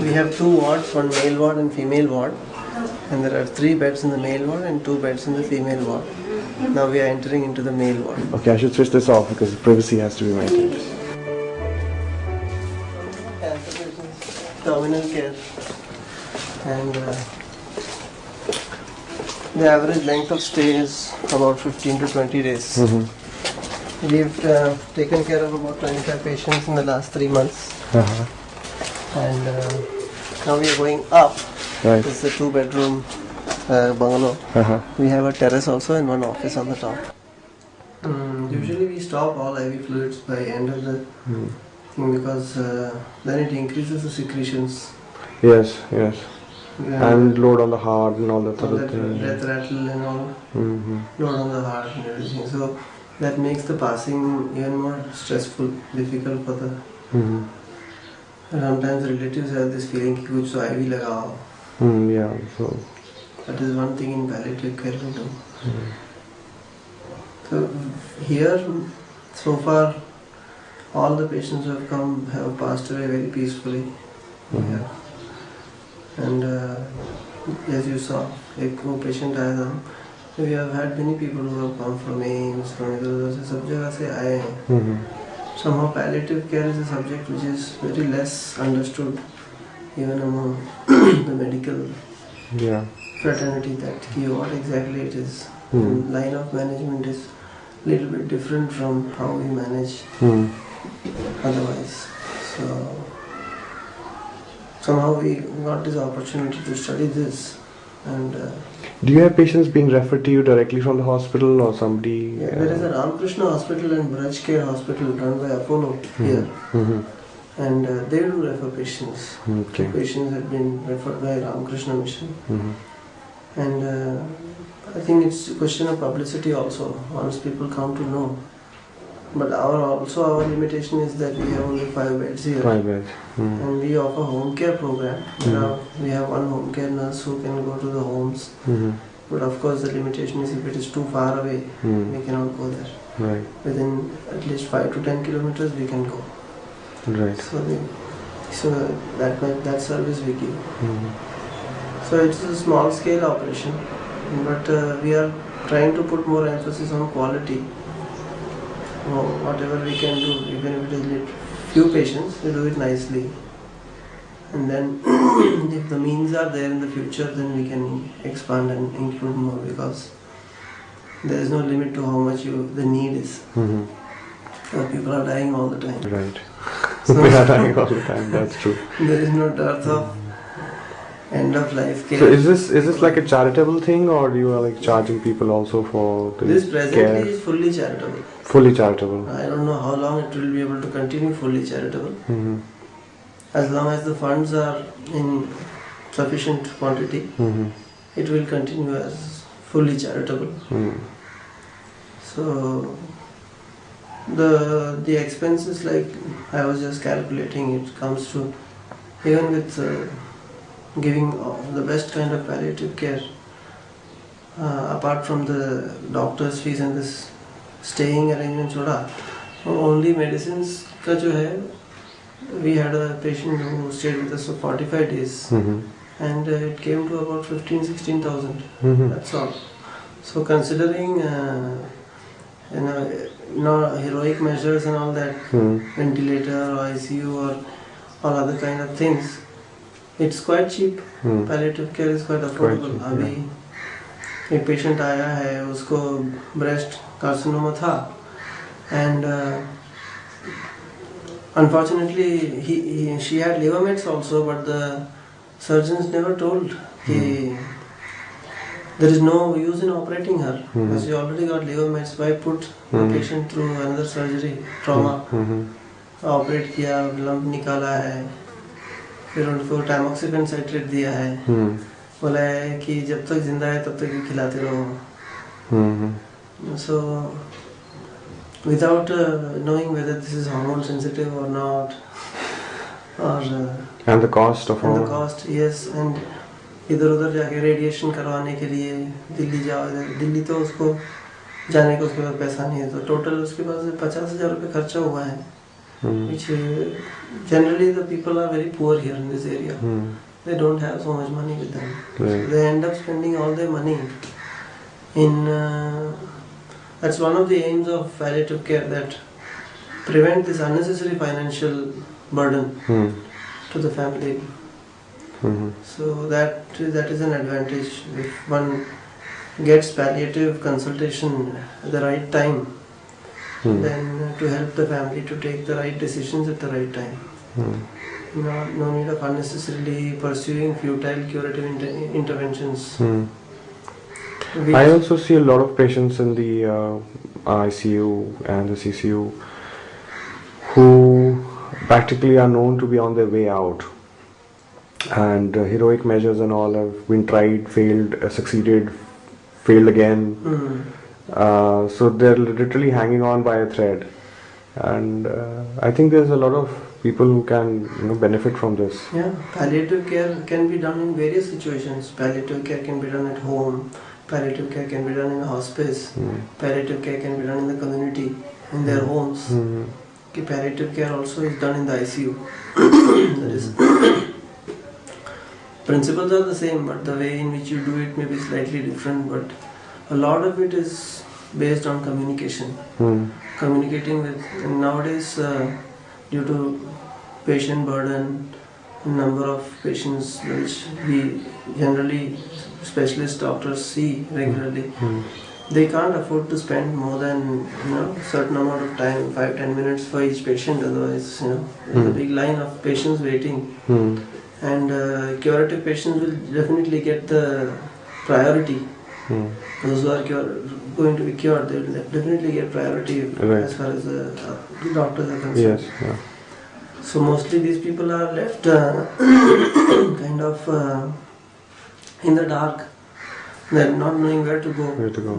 We have 2 wards, one male ward and female ward, and there are 3 beds in the male ward and 2 beds in the female ward. Now we are entering into the male ward. Okay, I should switch this off because privacy has to be maintained. Cancer patients, terminal care, and the average length of stay is about 15 to 20 days. We've taken care of about 25 patients in the last 3 months. And now we are going up. Right. This is a 2-bedroom bungalow. We have a terrace also and one office on the top. Usually we stop all IV fluids by end of the thing because then it increases the secretions. Yes. And load on the heart and all that sort of thing. Death rattle and all. Load on the heart and everything. So that makes the passing even more stressful, difficult for the. Sometimes relatives have this feeling कि कुछ तो IV लगाओ. Yeah. So that is one thing in palliative care we do. So here, so far, all the patients who have come have passed away very peacefully. Yeah. And as you saw, एक वो patient आया था. We have had many people who have come from AIMS, from इधर से सब जगह से आए हैं. Somehow palliative care is a subject which is very less understood even among the medical fraternity, that what exactly it is. Line of management is a little bit different from how we manage otherwise. So somehow we got this opportunity to study this. And do you have patients being referred to you directly from the hospital or somebody? Yeah, there is a Ramakrishna Hospital and Braj Care Hospital run by Apollo here. And they do refer patients. Okay. Patients have been referred by Ramakrishna Mission. And I think it's a question of publicity also, once people come to know. But our limitation is that we have only 5 beds here. 5 beds. And we offer home care program. We have one home care nurse who can go to the homes. But of course the limitation is if it is too far away, we cannot go there. Right. Within at least 5 to 10 kilometers we can go. Right. So that service we give. So it's a small scale operation, but we are trying to put more emphasis on quality. Whatever we can do, even if it is few patients, we do it nicely. And then if the means are there in the future, then we can expand and include more, because there is no limit to how much the need is. People are dying all the time. Right. So we are dying all the time, that's true. There is no dearth of end of life care. So is this like a charitable thing, or you are like charging people also for this presently care? Is fully charitable. Fully charitable. I don't know how long it will be able to continue fully charitable. As long as the funds are in sufficient quantity, it will continue as fully charitable. So the expenses, like I was just calculating, it comes to, even with giving the best kind of palliative care, apart from the doctor's fees and this staying arrangement छोड़ा, only medicines का जो है, we had a patient who stayed with us for 45 days and it came to about 15,000-16,000. That's all. So considering heroic measures and all that, ventilator or ICU or all other kind of things, it's quite cheap. Palliative care is quite affordable. अभी एक patient आया है, उसको breast carcinoma था, and unfortunately she had liver mets also, but the surgeons never told that there is no use in operating her because she already got liver mets. Why put the patient through another surgery, trauma? Operate किया, lump निकाला है, फिर उनको tamoxifen citrate दिया है, बोला है कि जब तक जिंदा है तब तक भी खिलाते रहो. So without knowing whether this is hormone sensitive or not, or and the cost of and the cost, yes, and इधर उधर जाके रेडिएशन करवाने के लिए दिल्ली जाओ, दिल्ली तो उसको जाने को उसके पास पैसा नहीं है, तो टोटल उसके पास 50,000 रुपये खर्चा हुआ है. which generally the people are very poor here in this area. They don't have so much money with them. Right. So they end up spending all their money in. That's one of the aims of palliative care, that prevent this unnecessary financial burden to the family. So that is an advantage if one gets palliative consultation at the right time. Then to help the family to take the right decisions at the right time. No need of unnecessarily pursuing futile curative interventions. I also see a lot of patients in the ICU and the CCU who practically are known to be on their way out, and heroic measures and all have been tried, failed, succeeded, failed again. So they're literally hanging on by a thread, and I think there's a lot of people who can benefit from this. Yeah, palliative care can be done in various situations. Palliative care can be done at home. Palliative care can be done in a hospice. Palliative care can be done in the community, in their homes. Okay, palliative care also is done in the ICU. That is, principles are the same, but the way in which you do it may be slightly different. But a lot of it is based on communication. Communicating with, and nowadays, due to patient burden, number of patients which we generally specialist doctors see regularly, they can't afford to spend more than certain amount of time, 5-10 minutes for each patient. Otherwise, there's a big line of patients waiting, and curative patients will definitely get the priority. Those who are going to be cured, they will definitely get priority as far as the doctors are concerned. Yes. Yeah. So mostly these people are left kind of in the dark. They're not knowing where to go. Where to go.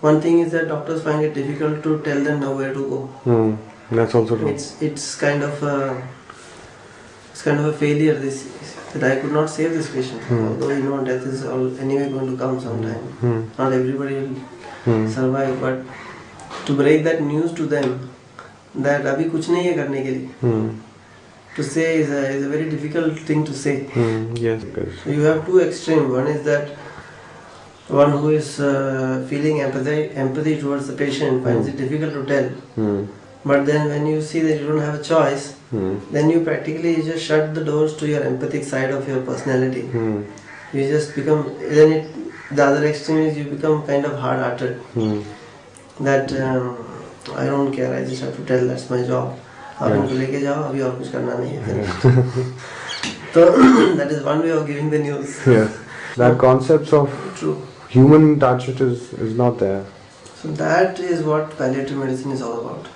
One thing is that doctors find it difficult to tell them now where to go. That's also true. It's kind of a failure. This that I could not save this patient, although death is anyway going to come sometime. Not everybody will survive, but to break that news to them that abhi kuch nahi hai karne ke liye, to say is a very difficult thing to say. Yes. So you have two extremes. One is that one who is feeling empathy towards the patient finds it difficult to tell. But then when you see that you don't have a choice, then you practically just shut the doors to your empathic side of your personality. You just become, the other extreme is you become kind of hard-hearted. That I don't care, I just have to tell, that's my job. आप इनको लेके जाओ, अभी और कुछ करना नहीं है. So that is one way of giving the news. Yes. That concept of human touch is not there. So that is what palliative medicine is all about.